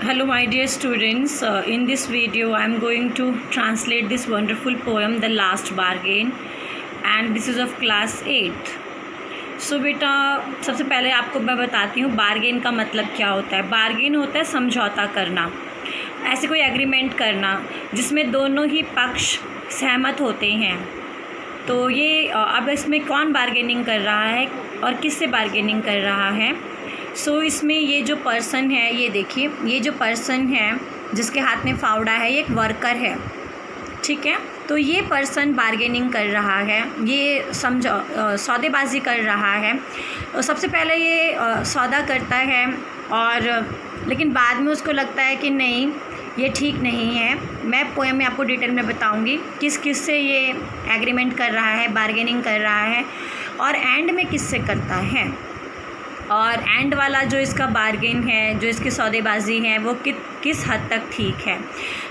Hello my dear students, in this video I am going to translate this wonderful poem The Last Bargain and this is of class 8th. सो बेटा सबसे पहले आपको मैं बताती हूँ bargain का मतलब क्या होता है। बार्गेन होता है समझौता करना, ऐसे कोई एग्रीमेंट करना जिसमें दोनों ही पक्ष सहमत होते हैं। तो ये अब इसमें कौन बार्गेनिंग कर रहा है और किससे बार्गेनिंग कर रहा है। सो इसमें ये जो पर्सन है, ये देखिए, ये जो पर्सन है जिसके हाथ में फावड़ा है, ये एक वर्कर है, ठीक है। तो ये पर्सन बार्गेनिंग कर रहा है, ये सौदेबाजी कर रहा है। सबसे पहले ये सौदा करता है और लेकिन बाद में उसको लगता है कि नहीं, ये ठीक नहीं है। मैं पोएम में आपको डिटेल में बताऊंगी किस किस से ये एग्रीमेंट कर रहा है, बार्गेनिंग कर रहा है और एंड में किससे करता है। और एंड वाला जो इसका बार्गेन है, जो इसकी सौदेबाजी है, वो किस हद तक ठीक है।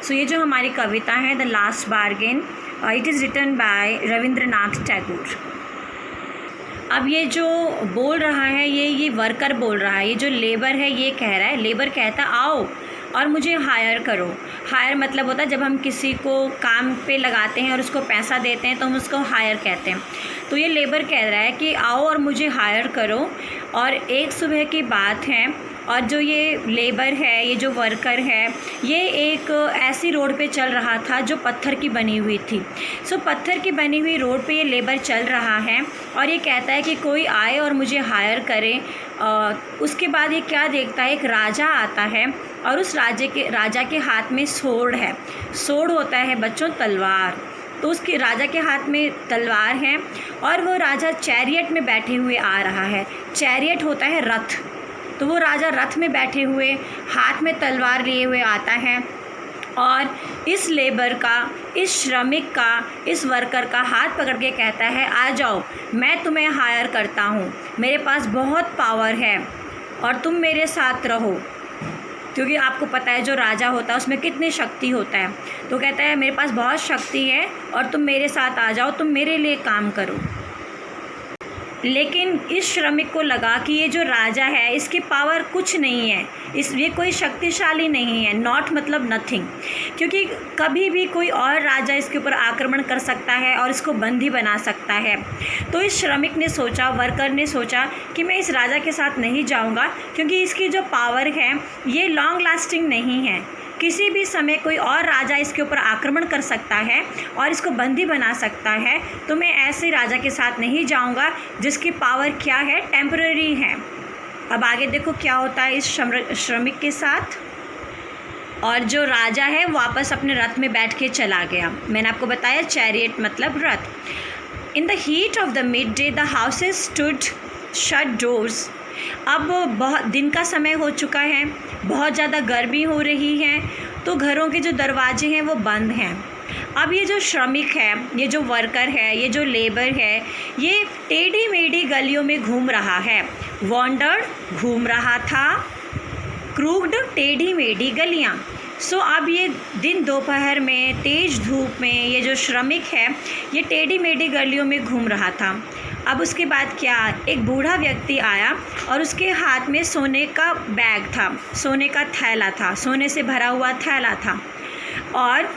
सो ये जो हमारी कविता है the last bargain, it is written by Rabindranath Tagore. अब ये जो बोल रहा है ये वर्कर बोल रहा है, ये जो लेबर है ये कह रहा है, लेबर कहता आओ और मुझे हायर करो। हायर मतलब होता है जब हम किसी को काम पे लगाते हैं और उसको पैसा देते हैं तो हम उसको हायर कहते हैं। तो ये लेबर कह रहा है कि आओ और मुझे हायर करो। और एक सुबह की बात है और जो ये लेबर है, ये जो वर्कर है, ये एक ऐसी रोड पे चल रहा था जो पत्थर की बनी हुई थी। सो पत्थर की बनी हुई रोड पे ये लेबर चल रहा है और ये कहता है कि कोई आए और मुझे हायर करे। उसके बाद ये क्या देखता है, एक राजा आता है और उस राजा के हाथ में सोर्ड है। सोर्ड होता है बच्चों तलवार। तो उसके राजा के हाथ में तलवार है और वो राजा चैरियट में बैठे हुए आ रहा है। चैरियट होता है रथ। तो वो राजा रथ में बैठे हुए हाथ में तलवार लिए हुए आता है और इस लेबर का, इस श्रमिक का, इस वर्कर का हाथ पकड़ के कहता है आ जाओ, मैं तुम्हें हायर करता हूँ, मेरे पास बहुत पावर है और तुम मेरे साथ रहो। क्योंकि आपको पता है जो राजा होता है उसमें कितनी शक्ति होता है। तो कहता है मेरे पास बहुत शक्ति है और तुम मेरे साथ आ जाओ, तुम मेरे लिए काम करो। लेकिन इस श्रमिक को लगा कि ये जो राजा है इसकी पावर कुछ नहीं है, ये कोई शक्तिशाली नहीं है। नॉट मतलब नथिंग, क्योंकि कभी भी कोई और राजा इसके ऊपर आक्रमण कर सकता है और इसको बंदी बना सकता है। तो इस श्रमिक ने सोचा, वर्कर ने सोचा कि मैं इस राजा के साथ नहीं जाऊंगा क्योंकि इसकी जो पावर है ये लॉन्ग लास्टिंग नहीं है। किसी भी समय कोई और राजा इसके ऊपर आक्रमण कर सकता है और इसको बंदी बना सकता है। तो मैं ऐसे राजा के साथ नहीं जाऊंगा जिसकी पावर क्या है, टेम्पररी है। अब आगे देखो क्या होता है इस श्रमिक के साथ। और जो राजा है वापस अपने रथ में बैठ के चला गया। मैंने आपको बताया चैरियट मतलब रथ। In the heat of the mid day the houses stood shut doors. अब बहुत दिन का समय हो चुका है, बहुत ज़्यादा गर्मी हो रही है, तो घरों के जो दरवाजे हैं वो बंद हैं। अब ये जो श्रमिक है, ये जो वर्कर है, ये जो लेबर है, ये टेढ़ी मेढ़ी गलियों में घूम रहा है। वॉन्डर्ड घूम रहा था, क्रूक्ड टेढ़ी मेढ़ी गलियाँ। सो अब ये दिन दोपहर में तेज़ धूप में ये जो श्रमिक है ये टेढ़ी मेढ़ी गलियों में घूम रहा था। अब उसके बाद क्या, एक बूढ़ा व्यक्ति आया और उसके हाथ में सोने का बैग था, सोने का थैला था, सोने से भरा हुआ थैला था। और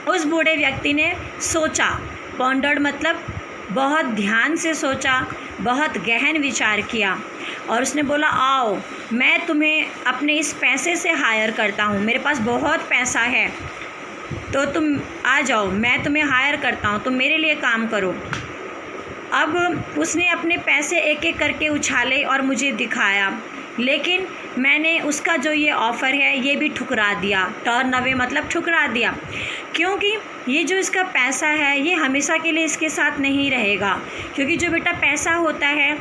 उस बूढ़े व्यक्ति ने सोचा, पॉन्डर्ड मतलब बहुत ध्यान से सोचा, बहुत गहन विचार किया और उसने बोला आओ, मैं तुम्हें अपने इस पैसे से हायर करता हूँ, मेरे पास बहुत पैसा है, तो तुम आ जाओ, मैं तुम्हें हायर करता हूँ, तुम मेरे लिए काम करो। अब उसने अपने पैसे एक एक करके उछाले और मुझे दिखाया, लेकिन मैंने उसका जो ये ऑफ़र है ये भी ठुकरा दिया। टर्न अवे मतलब ठुकरा दिया, क्योंकि ये जो इसका पैसा है ये हमेशा के लिए इसके साथ नहीं रहेगा। क्योंकि जो बेटा पैसा होता है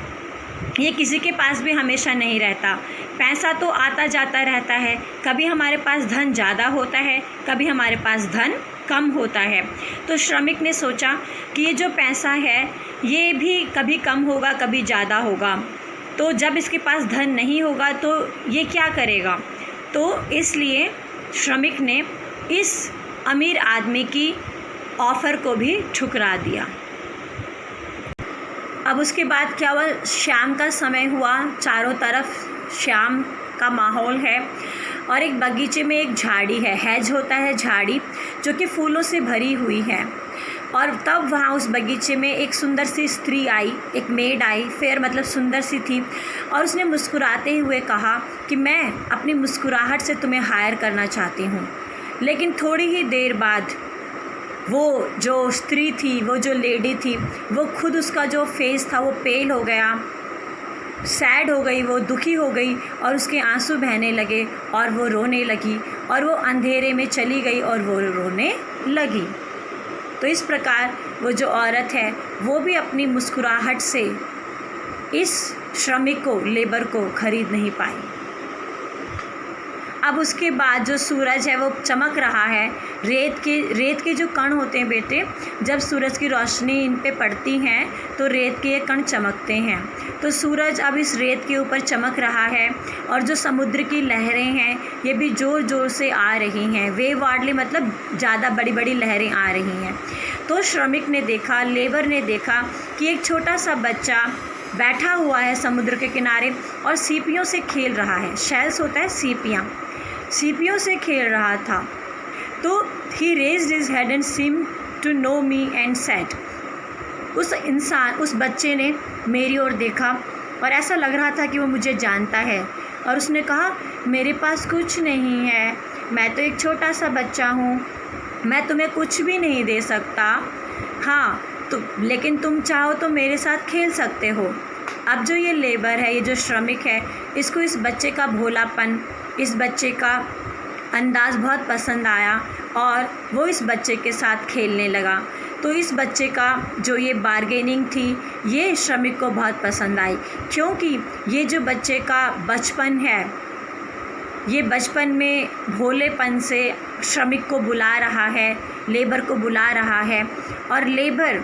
ये किसी के पास भी हमेशा नहीं रहता। पैसा तो आता जाता रहता है, कभी हमारे पास धन ज़्यादा होता है, कभी हमारे पास धन कम होता है। तो श्रमिक ने सोचा कि ये जो पैसा है ये भी कभी कम होगा, कभी ज़्यादा होगा। तो जब इसके पास धन नहीं होगा तो ये क्या करेगा। तो इसलिए श्रमिक ने इस अमीर आदमी की ऑफ़र को भी ठुकरा दिया। अब उसके बाद क्या हुआ, शाम का समय हुआ, चारों तरफ शाम का माहौल है और एक बगीचे में एक झाड़ी है, हैज होता है झाड़ी, जो कि फूलों से भरी हुई है। और तब वहाँ उस बगीचे में एक सुंदर सी स्त्री आई, एक मेड आई, फेयर मतलब सुंदर सी थी, और उसने मुस्कुराते हुए कहा कि मैं अपनी मुस्कुराहट से तुम्हें हायर करना चाहती हूँ। लेकिन थोड़ी ही देर बाद वो जो स्त्री थी, वो जो लेडी थी, वो खुद उसका जो फेस था वो पेल हो गया, सैड हो गई, वो दुखी हो गई और उसके आंसू बहने लगे और वो रोने लगी और वो अंधेरे में चली गई और वो रोने लगी। तो इस प्रकार वो जो औरत है वो भी अपनी मुस्कुराहट से इस श्रमिक को, लेबर को खरीद नहीं पाई। अब उसके बाद जो सूरज है वो चमक रहा है। रेत के जो कण होते हैं बेटे, जब सूरज की रोशनी इन पे पड़ती हैं तो रेत के ये कण चमकते हैं। तो सूरज अब इस रेत के ऊपर चमक रहा है और जो समुद्र की लहरें हैं ये भी ज़ोर ज़ोर से आ रही हैं। वेव वार्डली मतलब ज़्यादा बड़ी बड़ी लहरें आ रही हैं। तो श्रमिक ने देखा, लेबर ने देखा कि एक छोटा सा बच्चा बैठा हुआ है समुद्र के किनारे और सीपियों से खेल रहा है। शेल्स होता है सीपियाँ, सीपियों से खेल रहा था। तो he raised his head and seem to know me and said, उस बच्चे ने मेरी ओर देखा और ऐसा लग रहा था कि वो मुझे जानता है, और उसने कहा मेरे पास कुछ नहीं है, मैं तो एक छोटा सा बच्चा हूँ, मैं तुम्हें कुछ भी नहीं दे सकता। हाँ तो लेकिन तुम चाहो तो मेरे साथ खेल सकते हो। अब जो ये लेबर है, ये जो श्रमिक है, इसको इस बच्चे का भोलापन, इस बच्चे का अंदाज़ बहुत पसंद आया और वो इस बच्चे के साथ खेलने लगा। तो इस बच्चे का जो ये बार्गेनिंग थी ये श्रमिक को बहुत पसंद आई, क्योंकि ये जो बच्चे का बचपन है, ये बचपन में भोलेपन से श्रमिक को बुला रहा है, लेबर को बुला रहा है, और लेबर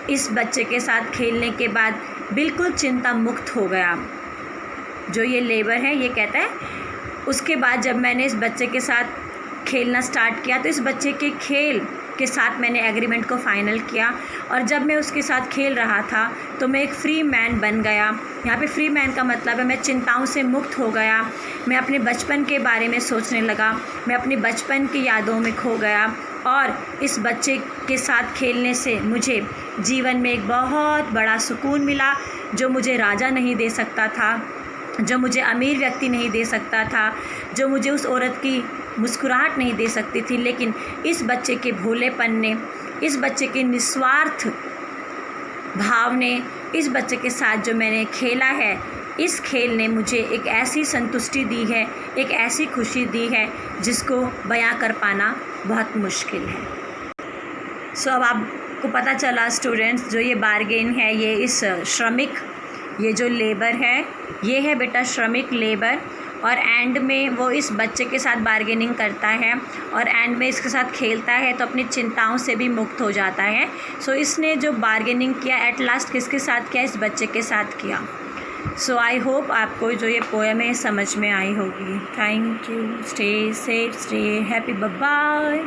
इस बच्चे के साथ खेलने के बाद बिल्कुल चिंता मुक्त हो गया। जो ये लेबर है ये कहता है उसके बाद जब मैंने इस बच्चे के साथ खेलना स्टार्ट किया तो इस बच्चे के खेल के साथ मैंने एग्रीमेंट को फ़ाइनल किया, और जब मैं उसके साथ खेल रहा था तो मैं एक फ्री मैन बन गया। यहाँ पे फ्री मैन का मतलब है मैं चिंताओं से मुक्त हो गया, मैं अपने बचपन के बारे में सोचने लगा, मैं अपनी बचपन की यादों में खो गया, और इस बच्चे के साथ खेलने से मुझे जीवन में एक बहुत बड़ा सुकून मिला, जो मुझे राजा नहीं दे सकता था, जो मुझे अमीर व्यक्ति नहीं दे सकता था, जो मुझे उस औरत की मुस्कुराहट नहीं दे सकती थी। लेकिन इस बच्चे के भोलेपन ने, इस बच्चे के निस्वार्थ भाव ने, इस बच्चे के साथ जो मैंने खेला है, इस खेल ने मुझे एक ऐसी संतुष्टि दी है, एक ऐसी खुशी दी है जिसको बयां कर पाना बहुत मुश्किल है। सो अब आपको पता चला स्टूडेंट्स, जो ये बार्गेन है ये इस श्रमिक, ये जो लेबर है ये है बेटा श्रमिक, लेबर, और एंड में वो इस बच्चे के साथ बार्गेनिंग करता है और एंड में इसके साथ खेलता है तो अपनी चिंताओं से भी मुक्त हो जाता है। सो इसने जो बार्गेनिंग किया एट लास्ट किसके साथ किया? इस बच्चे के साथ किया। सो आई होप आपको जो ये पोएम है समझ में आई होगी। Thank you, stay safe, stay happy, bye bye.